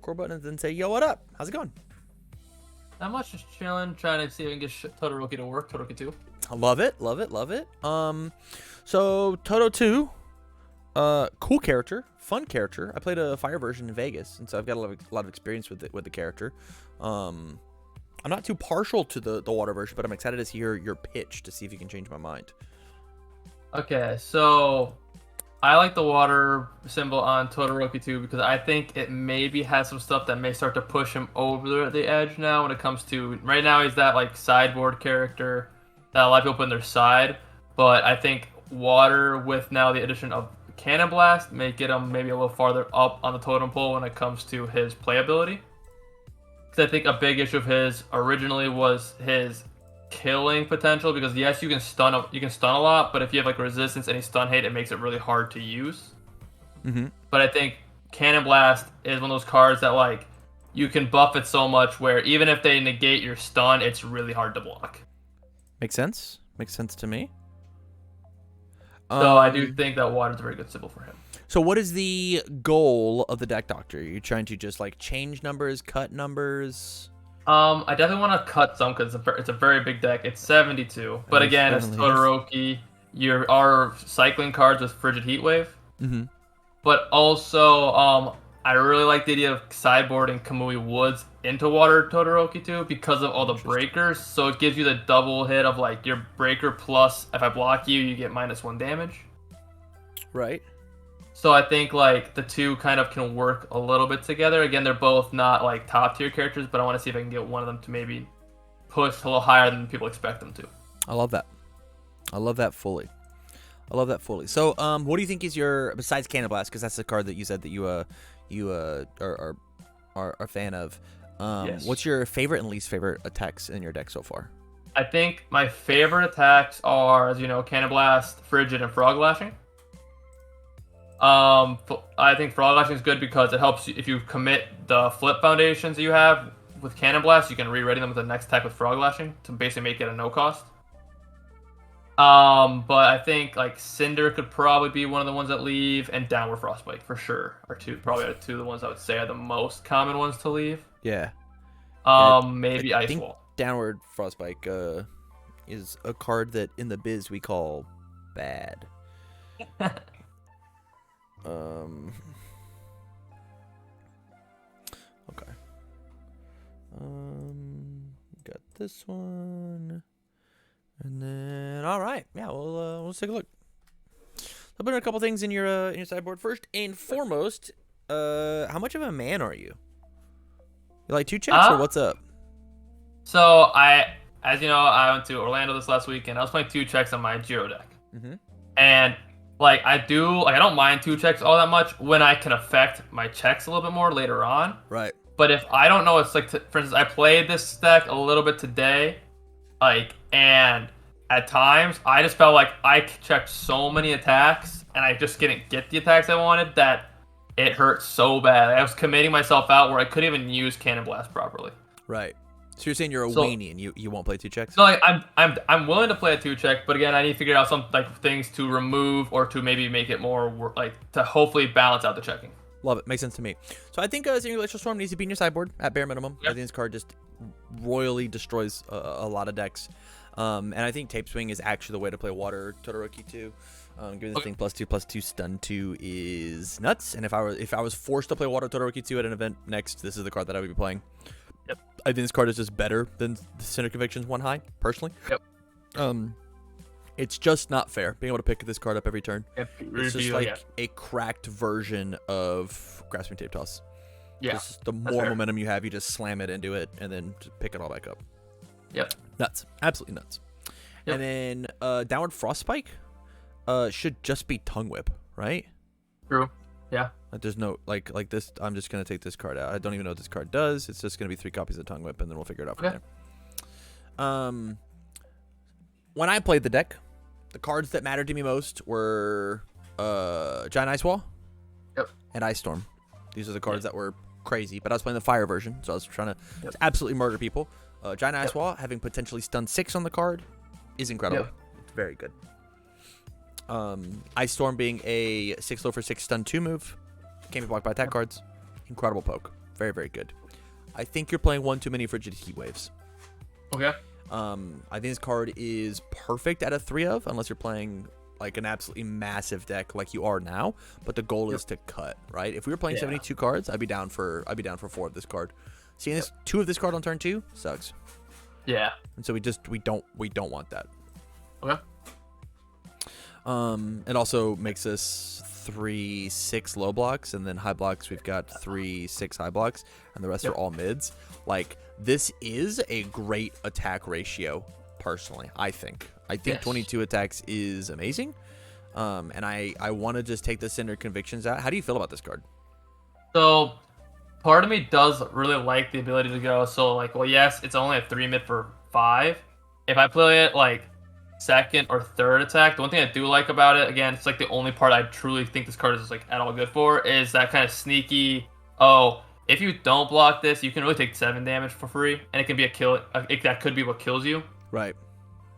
record button and then say, yo, what up? How's it going? Not much, just chilling, trying to see if I can get Todoroki to work. Todoroki 2. I love it. So Toto 2, cool character, fun character. I played a fire version in Vegas, and so I've got a lot of experience with the character. I'm not too partial to the water version, but I'm excited to hear your pitch to see if you can change my mind. Okay, so I like the water symbol on Todoroki 2 because I think it maybe has some stuff that may start to push him over the edge now when it comes to... Right now he's that like sideboard character that a lot of people put in their side, but I think water with now the addition of Cannon Blast may get him maybe a little farther up on the totem pole when it comes to his playability. Because I think a big issue of his originally was his killing potential, because yes, you can stun a lot, but if you have like resistance any stun hate, it makes it really hard to use. But I think Cannon Blast is one of those cards that like you can buff it so much where even if they negate your stun, it's really hard to block. Makes sense to me. So I do think that water is a very good symbol for him. So what is the goal of the deck, Doctor? Are you trying to just like change numbers, cut numbers? I definitely want to cut some because it's a very big deck. It's 72, but again, it's Todoroki. You are cycling cards with Frigid Heat Wave. But also, I really like the idea of sideboarding Kamui Woods into Water Todoroki too because of all the breakers. So it gives you the double hit of like your breaker plus if I block you, you get -1 damage. Right. So I think like the two kind of can work a little bit together. Again, they're both not like top tier characters, but I want to see if I can get one of them to maybe push a little higher than people expect them to. I love that. I love that fully. So, what do you think is your, besides Cannon Blast, because that's the card that you said that you are a fan of. Yes. What's your favorite and least favorite attacks in your deck so far? I think my favorite attacks are, as you know, Cannon Blast, Frigid, and Frog Lashing. I think Frog Lashing is good because it helps you if you commit the flip foundations that you have with Cannon Blast, you can re-ready them with the next attack with Frog Lashing to basically make it a no cost. But I think like Cinder could probably be one of the ones that leave, and Downward Frostbite for sure are two of the ones I would say are the most common ones to leave. Yeah. Maybe I Ice think Wall. Downward Frostbite is a card that in the biz we call bad. Okay. Got this one, and then all right, yeah, we'll take a look. I'll put in a couple things in your sideboard. First and foremost, how much of a man are you? You like 2 checks or what's up? So as you know, I went to Orlando this last weekend. I was playing 2 checks on my Giro deck, and like I don't mind 2 checks all that much when I can affect my checks a little bit more later on. Right. But if I don't know, it's like, for instance, I played this deck a little bit today, like, and at times I just felt like I checked so many attacks and I just didn't get the attacks I wanted that it hurt so bad. I was committing myself out where I couldn't even use Cannon Blast properly. Right. So you're saying you're a weenie and you won't play 2 checks? No, like I'm willing to play a 2 check, but again, I need to figure out some like things to remove or to maybe make it more like to hopefully balance out the checking. Love it. Makes sense to me. So I think Senior Glacial Storm needs to be in your sideboard at bare minimum. Yep. I think this card just royally destroys a lot of decks. And I think Tape Swing is actually the way to play Water Todoroki 2. Giving this thing +2/+2 stun 2 is nuts. And if I was forced to play Water Todoroki 2 at an event next, this is the card that I would be playing. Yep. I think this card is just better than the Cinder Convictions 1 high, personally. Yep. It's just not fair being able to pick this card up every turn. Yep. It's just like a cracked version of Grasping Tape Toss. Yeah. Just the more momentum you have, you just slam it into it and then just pick it all back up. Yep. Nuts. Absolutely nuts. Yep. And then Downward Frostspike should just be Tongue Whip, right? True. Yeah. Like there's no like this. I'm just gonna take this card out. I don't even know what this card does. It's just gonna be 3 copies of Tongue Whip, and then we'll figure it out from there. When I played the deck, the cards that mattered to me most were Giant Ice Wall, and Ice Storm. These are the cards that were crazy. But I was playing the Fire version, so I was trying to absolutely murder people. Giant Ice Wall having potentially stun 6 on the card is incredible. It's very good. Ice Storm being a 6 low for 6 stun 2 move. Can't be blocked by attack cards. Incredible poke. Very, very good. I think you're playing one too many Frigid Heat Waves. Okay. I think this card is perfect at a 3 of, unless you're playing like an absolutely massive deck like you are now. But the goal is to cut, right? If we were playing 72 cards, I'd be down for 4 of this card. Seeing this 2 of this card on turn 2 sucks. Yeah. And so we don't want that. Okay. It also makes us 3/6 low blocks, and then high blocks we've got 3/6 high blocks, and the rest are all mids. Like, this is a great attack ratio, personally. I think 22 attacks is amazing. And I want to just take the Cinder Convictions out. How do you feel about this card? So, part of me does really like the ability to go. So, like, well, yes, it's only a 3 mid for 5. If I play it like second or third attack, the one thing I do like about it, again, it's like the only part I truly think this card is like at all good for, is that kind of sneaky, oh, if you don't block this, you can really take 7 damage for free, and it can be a kill. That could be what kills you. Right.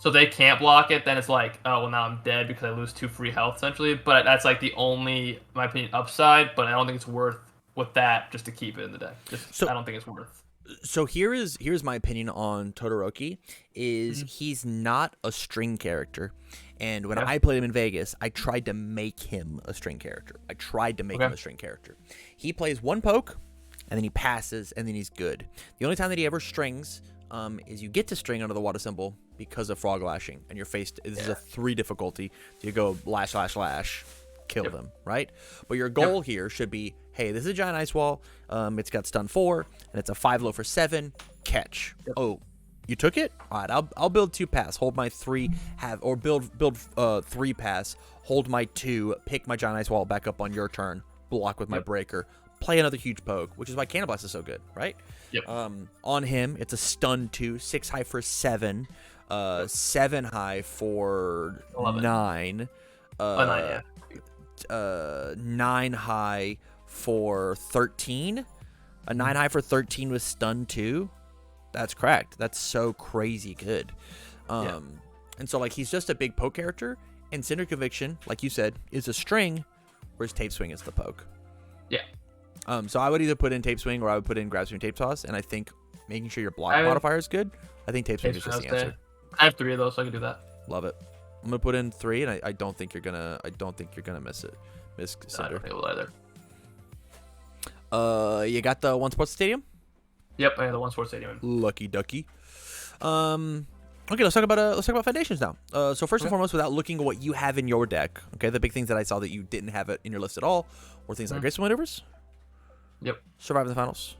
So if they can't block it, then it's like, oh, well, now I'm dead because I lose 2 free health, essentially. But that's like the only, in my opinion, upside, but I don't think it's worth with that just to keep it in the deck. I don't think it's worth. So here's my opinion on Todoroki, is he's not a string character. And when I played him in Vegas, I tried to make him a string character. He plays 1 poke, and then he passes, and then he's good. The only time that he ever strings is you get to string under the water symbol because of Frog Lashing, and you're faced, this is a 3 difficulty. So you go lash, lash, lash, kill them, right? But your goal here should be, hey, this is a giant ice wall. It's got stun 4, and it's a 5 low for 7. Catch. Oh, you took it? All right, I'll build 2 pass. Hold my 3, build 3 pass. Hold my 2. Pick my giant ice wall back up on your turn. Block with my breaker. Play another huge poke, which is why Cannon Blast is so good, right? Yep. On him, it's a stun 2, 6 high for 7, 7 high for 11. 9. 9, 9 high for 13. A 9 high for 13 with stun 2. That's cracked. That's so crazy good. And so, like, he's just a big poke character, and Cinder Conviction, like you said, is a string, whereas Tape Swing is the poke. Yeah. So I would either put in Tape Swing or I would put in Grab Swing Tape Toss, and I think making sure your block modifier is good, I think Tape Swing is just the answer. I have 3 of those, so I can do that. Love it. I'm gonna put in 3, and I don't think you're gonna miss it. Miss Cinder. I don't think it will either. You got the One Sports Stadium? Yep, I have the One Sports Stadium. Lucky ducky. Okay, let's talk about foundations now. So first and foremost, without looking at what you have in your deck, okay, the big things that I saw that you didn't have it in your list at all were things like Graceful Maneuvers. Yep. Surviving the Finals.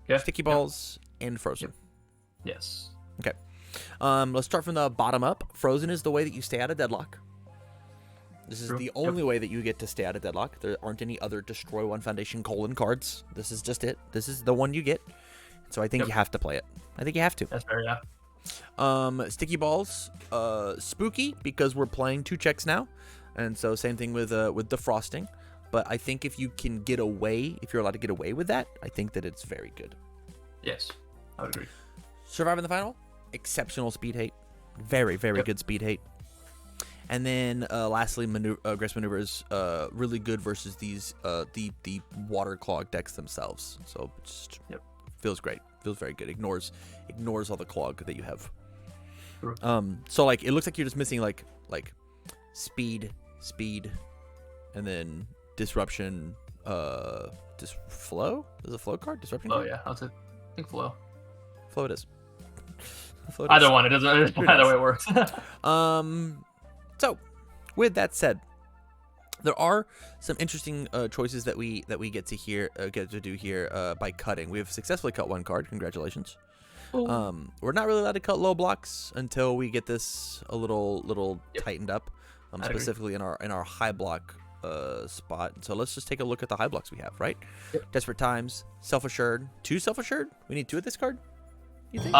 Yeah. Sticky Balls and Frozen. Yep. Yes. Okay. Let's start from the bottom up. Frozen is the way that you stay out of deadlock. This is the only way that you get to stay out of deadlock. There aren't any other Destroy One Foundation : cards. This is just it. This is the one you get. So I think you have to play it. I think you have to. That's fair, yeah. Sticky Balls, spooky because we're playing 2 checks now, and so same thing with defrosting. But I think if you can get away, if you're allowed to get away with that, I think that it's very good. Yes, I would agree. Surviving the Final, exceptional speed hate, very good speed hate. And then lastly, Grace Maneuvers, really good versus these the water clog decks themselves. So it just feels great, feels very good. Ignores all the clog that you have. True. So like it looks like you're just missing like speed, and then disruption. Flow? Is a flow card? Disruption? Oh yeah, I think flow. Flow it is. Either one. It doesn't. Either way it works. So, with that said, there are some interesting choices that we get to do here by cutting. We have successfully cut 1 card. Congratulations. We're not really allowed to cut low blocks until we get this a little tightened up, specifically in our high block spot. So let's just take a look at the high blocks we have. Right. Desperate Times, Self-Assured, 2 Self-Assured. We need 2 of this card. You think?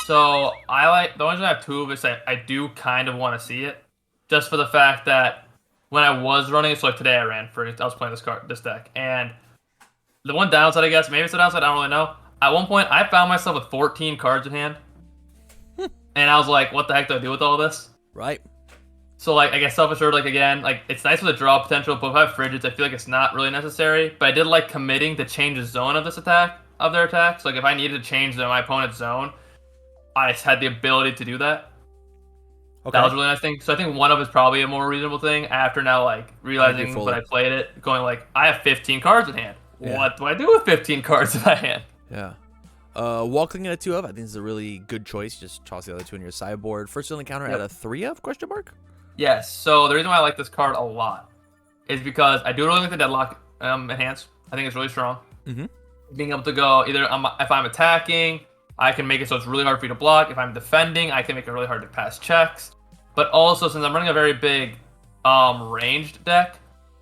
So I like the ones that I have 2 of this. I do kind of want to see it. Just for the fact that when I was running it, so like today I was playing this deck, and the one downside, I guess, maybe it's a downside, I don't really know. At one point, I found myself with 14 cards in hand, and I was like, what the heck do I do with all this? Right. So like I guess self-assured, like again, like it's nice with a draw potential, but if I have Frigids, I feel like it's not really necessary. But I did like committing to change the zone of this attack, of their attack. So like if I needed to change my opponent's zone, I had the ability to do that. Okay. That was a really nice thing. So I think one of is probably a more reasonable thing after now like realizing when I played it, going like I have 15 cards in hand. Yeah. What do I do with 15 cards in my hand? Yeah. Walking in a 2 of, I think this is a really good choice. Just toss the other 2 in your sideboard. First encounter at a 3 of ? Yes. So the reason why I like this card a lot is because I do really like the Deadlock enhance. I think it's really strong. Mm-hmm. Being able to go either if I'm attacking, I can make it so it's really hard for you to block. If I'm defending, I can make it really hard to pass checks. But also, since I'm running a very big ranged deck,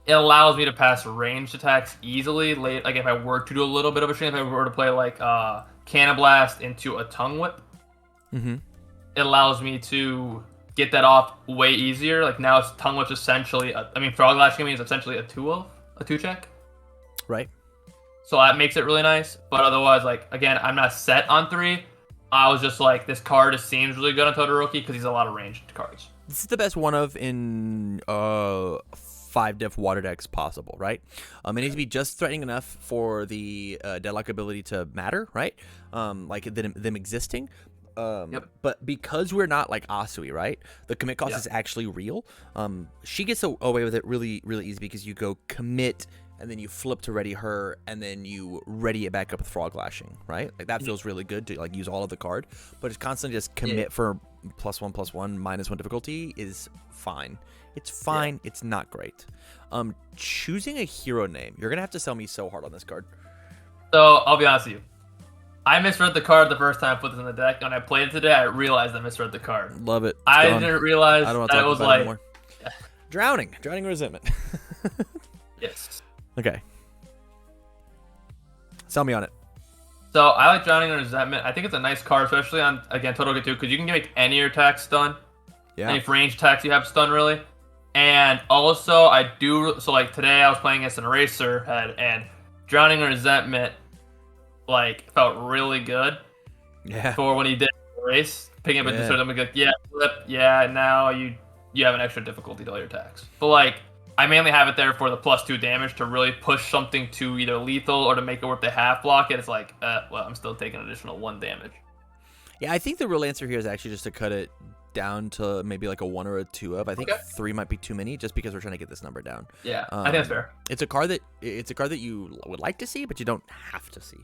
it allows me to pass ranged attacks easily. Late, like if I were to do a little bit of a string, if I were to play like Cannon Blast into a Tongue Whip, mm-hmm. It allows me to get that off way easier. Like now, it's Tongue Whip's essentially, Frog Lashing is essentially a 2 check. Right. So that makes it really nice. But otherwise, like again, I'm not set on 3. I was just like, this card just seems really good on Todoroki because he's a lot of ranged cards. This is the best one of in 5 diff water decks possible, right? It needs to be just threatening enough for the Deadlock ability to matter, right? Like them existing. Yep. But because we're not like Asui, right? The commit cost is actually real. She gets away with it really, really easy because you go commit and then you flip to ready her, and then you ready it back up with Frog Lashing, right? Like that feels really good to like use all of the card, but it's constantly just commit for +1/+1 -1 difficulty is fine. It's fine. Yeah. It's not great. Choosing a hero name, you're gonna have to sell me so hard on this card. So I'll be honest with you. I misread the card the first time I put this in the deck. When I played it today, I realized I misread the card. Love it. I didn't realize I don't want that to talk it was about like it anymore. Drowning resentment. Yes. Okay. Sell me on it. So I like Drowning in Resentment. I think it's a nice card, especially on, again, Todoroki 2, because you can make any of your attacks stun. Yeah. Any range attacks you have stun, really. And also, I do, so like today I was playing against an Eraser head, and Drowning in Resentment, like, felt really good. Yeah. For when he did erase, picking up into sort of like, yeah, flip, yeah, now you have an extra difficulty to all your attacks. But like, I mainly have it there for the +2 damage to really push something to either lethal or to make it worth the half block. And it's like, well, I'm still taking an additional 1 damage. Yeah, I think the real answer here is actually just to cut it down to maybe like a 1 or a 2 of. I think 3 might be too many, just because we're trying to get this number down. Yeah, I think that's fair. It's a card that you would like to see, but you don't have to see.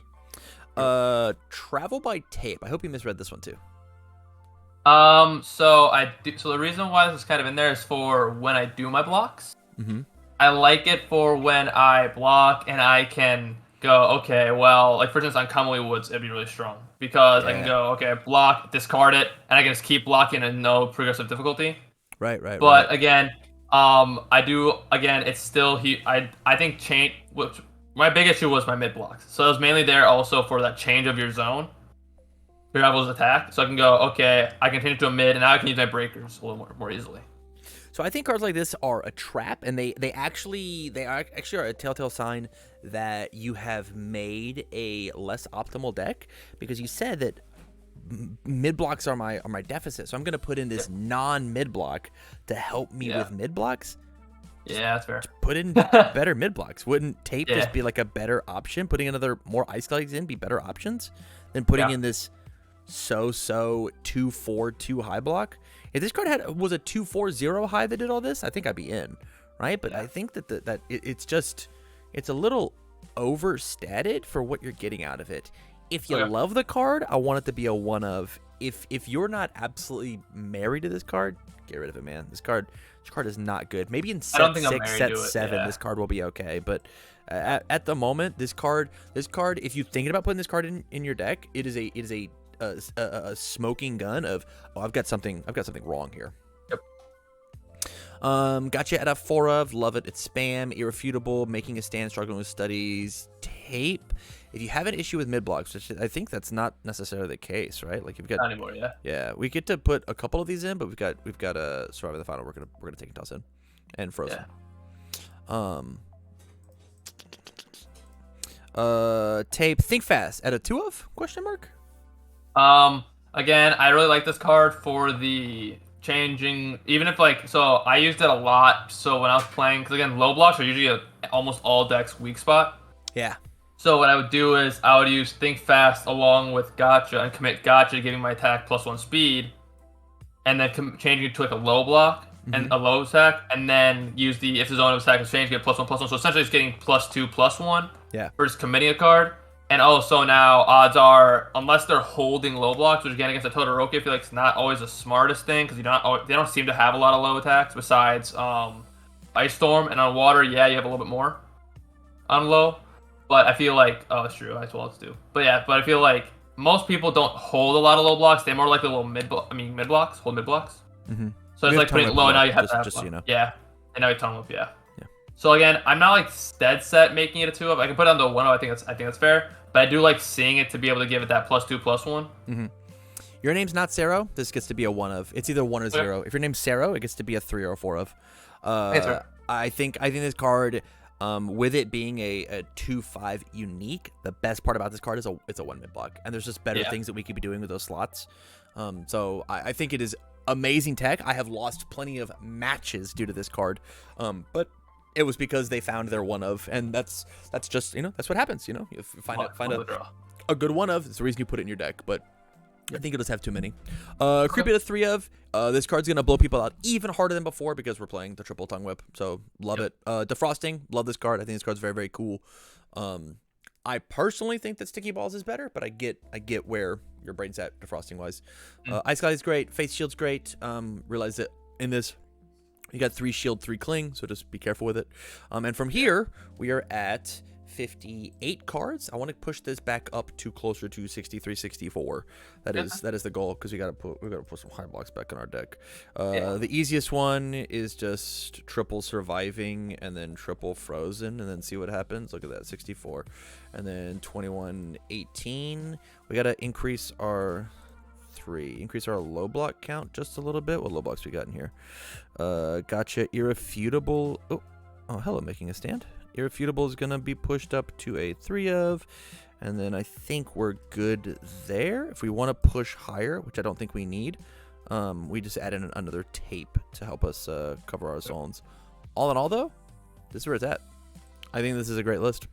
Travel by Tape. I hope you misread this one too. So the reason why this is kind of in there is for when I do my blocks. Mm-hmm. I like it for when I block and I can go, okay, well, like for instance on Commonly Woods, it'd be really strong because I can go, okay, block, discard it, and I can just keep blocking and no progressive difficulty. Right. But again, it's still I think which my big issue was my mid blocks. So it was mainly there also for that change of your zone. Your rival's attack. So I can go, okay, I can change it to a mid, and now I can use my breakers a little more easily. So I think cards like this are a trap, and they actually are a telltale sign that you have made a less optimal deck, because you said that mid blocks are my deficit. So I'm gonna put in this non-mid block to help me with mid blocks. Yeah, that's fair. Put in better mid blocks. Wouldn't Tape just be like a better option? Putting another more ice legs in be better options than putting in this so 2/4/2 high block. If this card was a 2/4/0 high that did all this, I think I'd be in, right? But I think that it's a little overstated for what you're getting out of it. If you love the card, I want it to be a 1 of. If you're not absolutely married to this card, get rid of it, man. This card is not good. Maybe in set 6, set 7, this card will be okay. But at the moment, this card, if you're thinking about putting this card in your deck, it is a smoking gun of, I've got something wrong here. Yep. Gotcha at a 4 of. Love it. It's spam, irrefutable, making a stand, struggling with studies. Tape. If you have an issue with mid blocks, which I think that's not necessarily the case, right? Like you've got not anymore, yeah. We get to put a couple of these in, but we've got a Survivor the Final. We're gonna take and toss in, and Frozen. Tape. Think fast at a 2 of ? Question mark. Again, I really like this card for the changing, even if like, so I used it a lot. So when I was playing, because again, low blocks are usually almost all decks weak spot. Yeah. So what I would do is I would use Think Fast along with Gotcha and commit Gotcha, giving my attack +1 speed, and then changing it to like a low block and a low attack, and then use the if the zone of attack is changed, get +1/+1. So essentially, it's getting +2/+1. Yeah. Versus committing a card. And also now odds are, unless they're holding low blocks, which again against a Todoroki, I feel like it's not always the smartest thing because they don't seem to have a lot of low attacks besides Ice Storm, and on water, yeah, you have a little bit more on low. But I feel like it's true, Ice Walls do. But yeah, but I feel like most people don't hold a lot of low blocks. They're more like the little mid blocks, hold mid blocks. So it's like putting it low. Now you have to have just so you know. Yeah, and now you tongue whip. Yeah. So again, I'm not like dead set making it a 2-up. I can put it on the 1-up. I think that's fair. But I do like seeing it to be able to give it that +2/+1. Your name's not Sero. This gets to be a 1-of. It's either 1 or 0. If your name's Sero, it gets to be a 3 or a 4-of. I think this card, with it being a 2/5 unique, the best part about this card is it's a 1 mid block, and there's just better things that we could be doing with those slots. So I think it is amazing tech. I have lost plenty of matches due to this card, but it was because they found their 1-of, and that's just that's what happens. You find a good 1-of. It's the reason you put it in your deck, but I think it'll just have too many. Creep it a 3-of. This card's gonna blow people out even harder than before because we're playing the triple tongue whip. So love it. Defrosting, love this card. I think this card's very, very cool. I personally think that Sticky Balls is better, but I get where your brain's at defrosting wise. Ice Guy is great. Face Shield's great. Realize that in this you got 3 shield, 3 cling, so just be careful with it. And from here we are at 58 cards. I want to push this back up to closer to 63, 64. That is the goal, because we gotta put some high blocks back in our deck. The easiest one is just triple surviving and then triple frozen and then see what happens. Look at that, 64, and then 21, 18. We gotta increase our low block count just a little bit. What low blocks we got in here? Gotcha. Irrefutable. Oh, hello, making a stand. Irrefutable is going to be pushed up to a 3-of, and then I think we're good there. If we want to push higher, which I don't think we need, we just add in another tape to help us cover our zones. All in all, though, this is where it's at. I think this is a great list.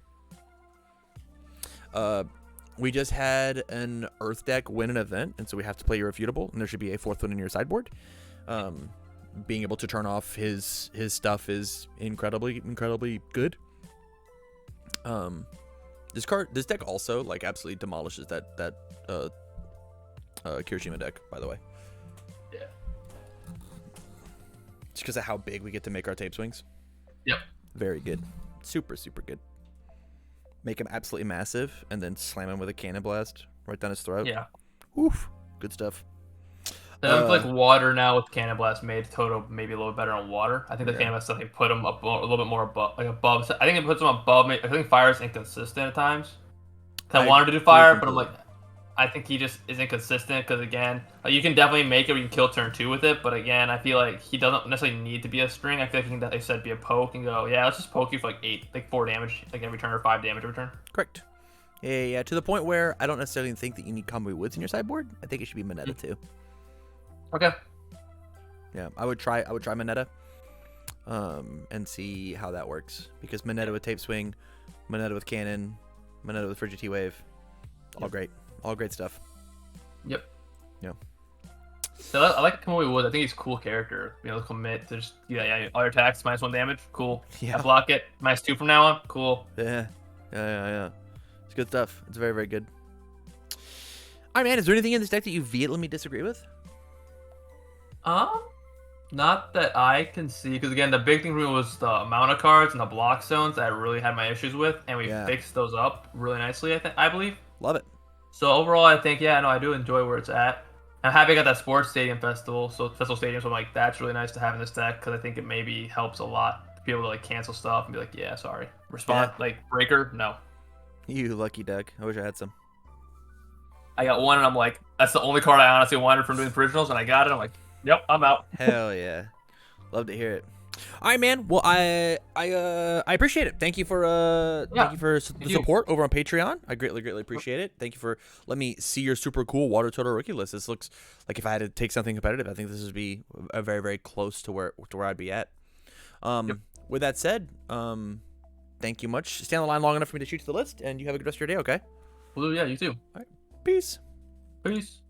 We just had an Earth deck win an event, and so we have to play Irrefutable, and there should be a 4th one in your sideboard. Being able to turn off his stuff is incredibly good. This deck also like absolutely demolishes that Kirishima deck, by the way. Yeah. Just because of how big we get to make our tape swings. Yep. Very good. Super, super good. Make him absolutely massive, and then slam him with a cannon blast right down his throat. Yeah. Oof. Good stuff. Like water now with Cannon Blast made Toto maybe a little better on water. I think the Cannon Blast stuff, they put him up a little bit more above. I think it puts him above. I think fire is inconsistent at times. I wanted to do fire, but I'm like, I think he just is inconsistent because again, you can definitely make it where you can kill turn 2 with it, but again, I feel like he doesn't necessarily need to be a string. I feel like he can, they said, be a poke and go, yeah, let's just poke you for like 4 damage, like every turn, or 5 damage every turn. Correct. Yeah. To the point where I don't necessarily think that you need Combo Woods in your sideboard. I think it should be Moneta too. Okay. Yeah, I would try Moneta, and see how that works, because Moneta with Tape Swing, Moneta with Cannon, Moneta with Frigid T-Wave, all great stuff. Yep. Yeah. So I like Kamui Wood. I think he's a cool character. Commit to just all your attacks -1 damage. Cool. Yeah. I block it -2 from now on. Cool. Yeah. It's good stuff. It's very, very good. All right, man. Is there anything in this deck that you vehemently disagree with? Not that I can see, because again, the big thing for me was the amount of cards and the block zones that I really had my issues with, and we fixed those up really nicely. I believe. Love it. So overall, I think I do enjoy where it's at. I'm happy I got that Sports Stadium Festival, so Festival Stadium. So I'm like, that's really nice to have in this deck, because I think it maybe helps a lot to be able to like cancel stuff and be like, yeah, sorry, respond like breaker, no. You lucky deck. I wish I had some. I got one, and I'm like, that's the only card I honestly wanted from doing the originals, and I got it. I'm like, yep, I'm out. Hell yeah. Love to hear it. All right, man. Well, I appreciate it. Thank you for Yeah, the thank you. support over on Patreon. I greatly appreciate it. Thank you for letting me see your super cool water Todoroki list. This looks like if I had to take something competitive, I think this would be a very close to where I'd be at. Yep. With that said, thank you much. Stay on the line long enough for me to shoot to the list, and you have a good rest of your day. Okay. Well, yeah, you too. All right. Peace. Peace.